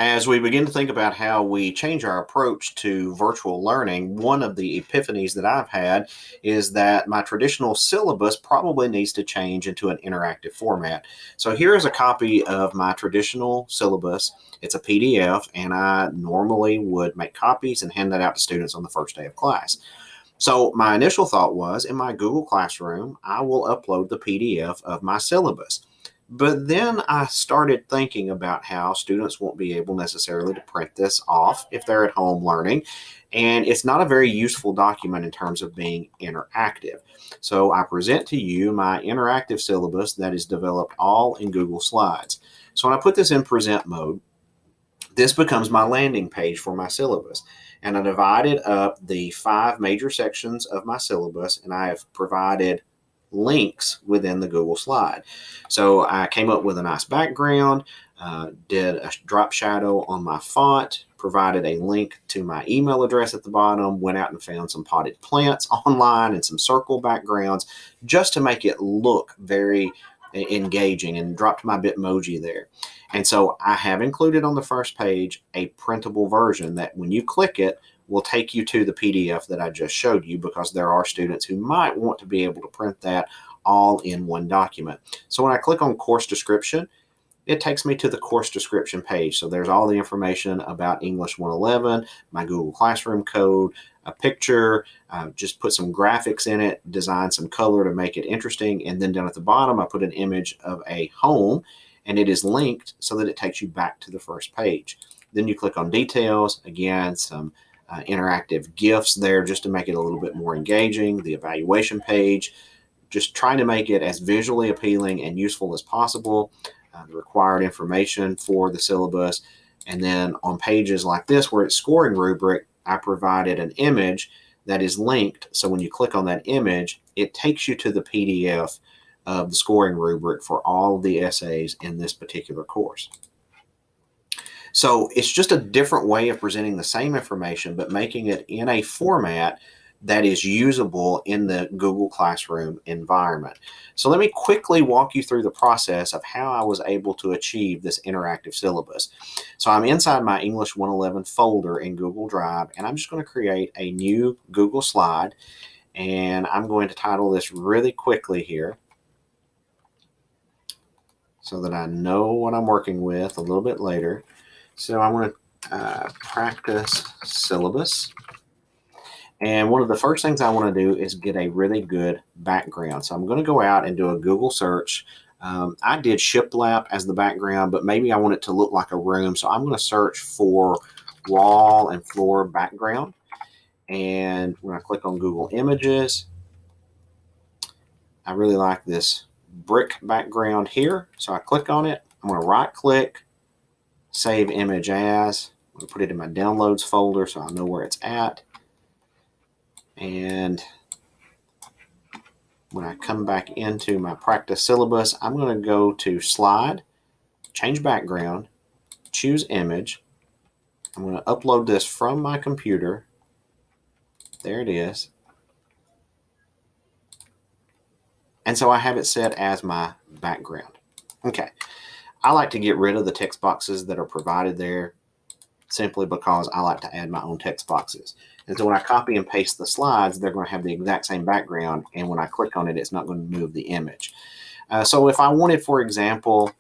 As we begin to think about how we change our approach to virtual learning, one of the epiphanies that I've had is that my traditional syllabus probably needs to change into an interactive format. So here is a copy of my traditional syllabus. It's a PDF, and I normally would make copies and hand that out to students on the first day of class. So my initial thought was, in my Google Classroom, I will upload the PDF of my syllabus. But then I started thinking about how students won't be able necessarily to print this off if they're at home learning. And it's not a very useful document in terms of being interactive. So I present to you my interactive syllabus that is developed all in Google Slides. So when I put this in present mode, this becomes my landing page for my syllabus. And I divided up the 5 major sections of my syllabus, and I have provided links within the Google slide. So I came up with a nice background, did a drop shadow on my font, provided a link to my email address at the bottom, went out and found some potted plants online and some circle backgrounds just to make it look very engaging, and dropped my Bitmoji there. And so I have included on the first page a printable version that when you click it will take you to the PDF that I just showed you, because there are students who might want to be able to print that all in one document. So when I click on course description, it takes me to the course description page. So there's all the information about English 111, my Google Classroom code, a picture, just put some graphics in it, design some color to make it interesting. And then down at the bottom, I put an image of a home, and it is linked so that it takes you back to the first page. Then you click on details, again, some interactive GIFs there just to make it a little bit more engaging, the evaluation page, just trying to make it as visually appealing and useful as possible, the required information for the syllabus. And then on pages like this where it's scoring rubric, I provided an image that is linked. So when you click on that image, it takes you to the PDF of the scoring rubric for all of the essays in this particular course. So it's just a different way of presenting the same information, but making it in a format that is usable in the Google Classroom environment. So let me quickly walk you through the process of how I was able to achieve this interactive syllabus. So I'm inside my English 111 folder in Google Drive, and I'm just going to create a new Google slide, and I'm going to title this really quickly here so that I know what I'm working with a little bit later. So I'm going to practice syllabus. And one of the first things I want to do is get a really good background. So I'm going to go out and do a Google search. I did shiplap as the background, but maybe I want it to look like a room. So I'm going to search for wall and floor background. And when I click on Google Images, I really like this brick background here. So I click on it. I'm going to right click, save image as. I'm going to put it in my downloads folder so I know where it's at. And when I come back into my practice syllabus, I'm going to go to slide, change background, choose image. I'm going to upload this from my computer. There it is. And so I have it set as my background. Okay. I like to get rid of the text boxes that are provided there simply because I like to add my own text boxes. And so when I copy and paste the slides, they're going to have the exact same background. And when I click on it, it's not going to move the image. So if I wanted, for example,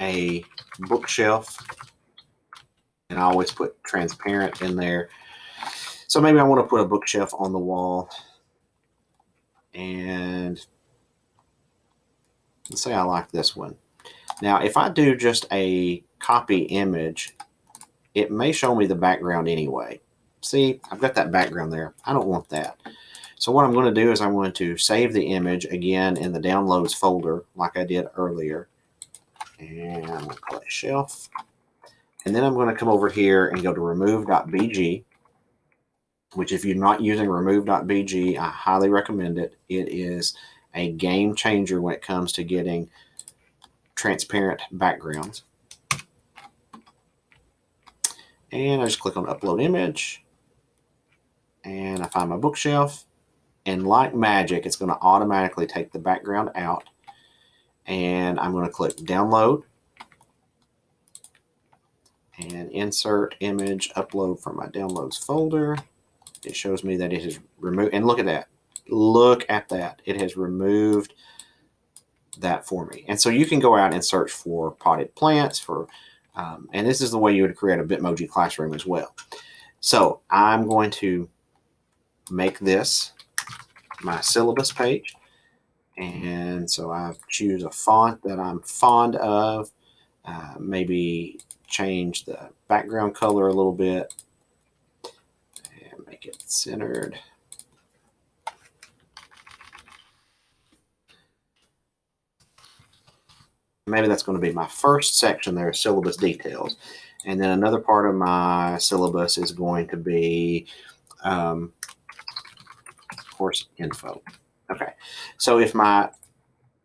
a bookshelf, and I always put transparent in there. So maybe I want to put a bookshelf on the wall. And let's say I like this one. Now, if I do just a copy image, it may show me the background anyway. See, I've got that background there. I don't want that. So what I'm going to do is I'm going to save the image again in the downloads folder like I did earlier. And I'm going to call it shelf. And then I'm going to come over here and go to remove.bg, which if you're not using remove.bg, I highly recommend it. It is a game changer when it comes to getting transparent backgrounds. And I just click on upload image, and I find my bookshelf, and like magic, it's going to automatically take the background out. And I'm going to click download, and insert image, upload from my downloads folder. It shows me that it has removed, and look at that. Look at that. It has removed that for me. And so you can go out and search for potted plants, and this is the way you would create a Bitmoji classroom as well. So I'm going to make this my syllabus page. And so I choose a font that I'm fond of, maybe change the background color a little bit and make it centered. Maybe that's going to be my first section there, syllabus details. And then another part of my syllabus is going to be course info. Okay, so if I'm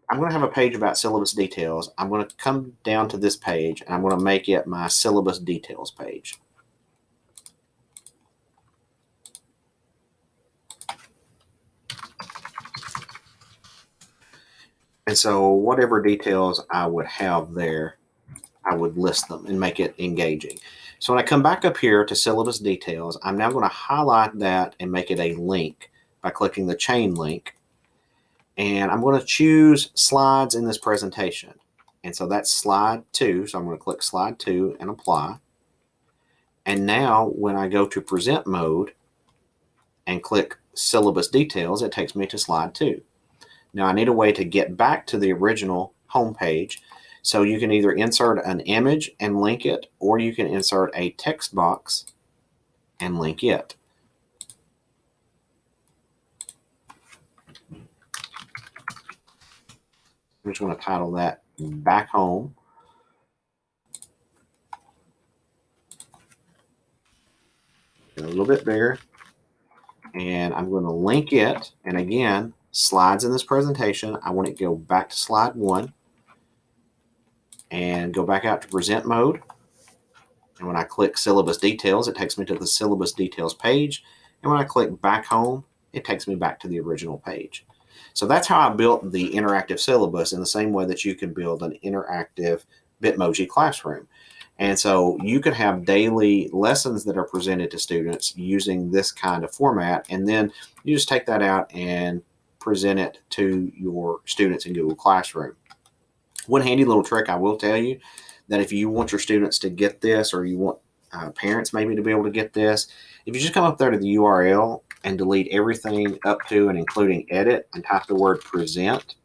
going to have a page about syllabus details, I'm going to come down to this page and I'm going to make it my syllabus details page. And so whatever details I would have there, I would list them and make it engaging. So when I come back up here to syllabus details, I'm now going to highlight that and make it a link by clicking the chain link. And I'm going to choose slides in this presentation. And so that's slide 2. So I'm going to click slide 2 and apply. And now when I go to present mode and click syllabus details, it takes me to slide 2. Now I need a way to get back to the original home page. So you can either insert an image and link it, or you can insert a text box and link it. I'm just going to title that Back Home. A little bit bigger. And I'm going to link it. And again, slides in this presentation, I want it to go back to slide 1 and go back out to present mode. And when I click syllabus details, it takes me to the syllabus details page. And when I click back home, it takes me back to the original page. So that's how I built the interactive syllabus, in the same way that you can build an interactive Bitmoji classroom. And so you could have daily lessons that are presented to students using this kind of format, and then you just take that out and present it to your students in Google Classroom. One handy little trick I will tell you, that if you want your students to get this, or you want parents maybe to be able to get this, if you just come up there to the URL and delete everything up to and including edit and type the word present,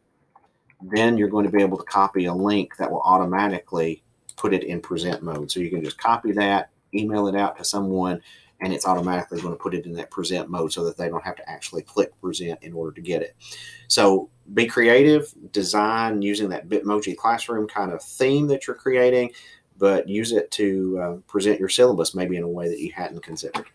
then you're going to be able to copy a link that will automatically put it in present mode. So you can just copy that, email it out to someone, and it's automatically going to put it in that present mode so that they don't have to actually click present in order to get it. So be creative, design using that Bitmoji classroom kind of theme that you're creating, but use it to present your syllabus maybe in a way that you hadn't considered.